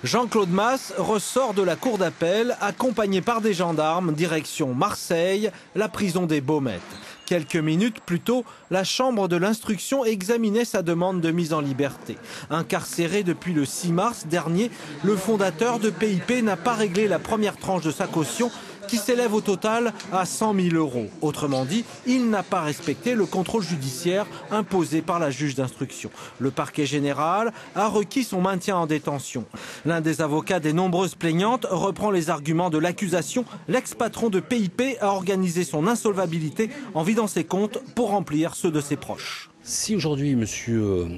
Jean-Claude Masse ressort de la cour d'appel accompagné par des gendarmes direction Marseille, la prison des Baumettes. Quelques minutes plus tôt, la chambre de l'instruction examinait sa demande de mise en liberté. Incarcéré depuis le 6 mars dernier, le fondateur de PIP n'a pas réglé la première tranche de sa caution qui s'élève au total à 100 000 €. Autrement dit, il n'a pas respecté le contrôle judiciaire imposé par la juge d'instruction. Le parquet général a requis son maintien en détention. L'un des avocats des nombreuses plaignantes reprend les arguments de l'accusation. L'ex-patron de PIP a organisé son insolvabilité en vidant ses comptes pour remplir ceux de ses proches. Si aujourd'hui M.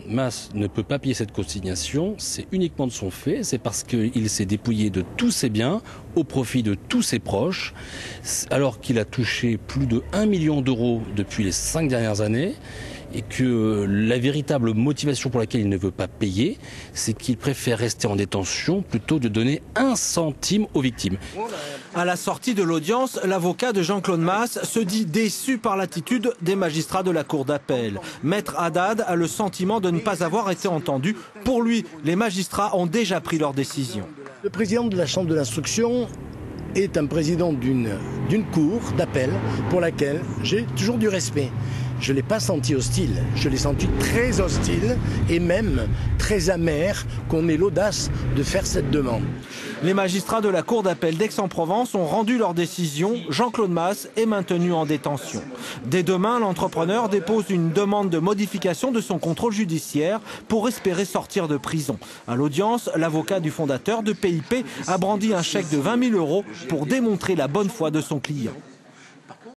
Masse ne peut pas payer cette consignation, c'est uniquement de son fait, c'est parce qu'il s'est dépouillé de tous ses biens au profit de tous ses proches, alors qu'il a touché plus de 1 million d'euros depuis les 5 dernières années, et que la véritable motivation pour laquelle il ne veut pas payer, c'est qu'il préfère rester en détention plutôt que de donner 1 centime aux victimes. À la sortie de l'audience, l'avocat de Jean-Claude Masse se dit déçu par l'attitude des magistrats de la cour d'appel. Maître Haddad a le sentiment de ne pas avoir été entendu. Pour lui, les magistrats ont déjà pris leur décision. Le président de la chambre de l'instruction est un président d'une cour d'appel pour laquelle j'ai toujours du respect. Je ne l'ai pas senti hostile, je l'ai senti très hostile et même très amer qu'on ait l'audace de faire cette demande. Les magistrats de la cour d'appel d'Aix-en-Provence ont rendu leur décision. Jean-Claude Masse est maintenu en détention. Dès demain, l'entrepreneur dépose une demande de modification de son contrôle judiciaire pour espérer sortir de prison. À l'audience, l'avocat du fondateur de PIP a brandi un chèque de 20 000 € pour démontrer la bonne foi de son client.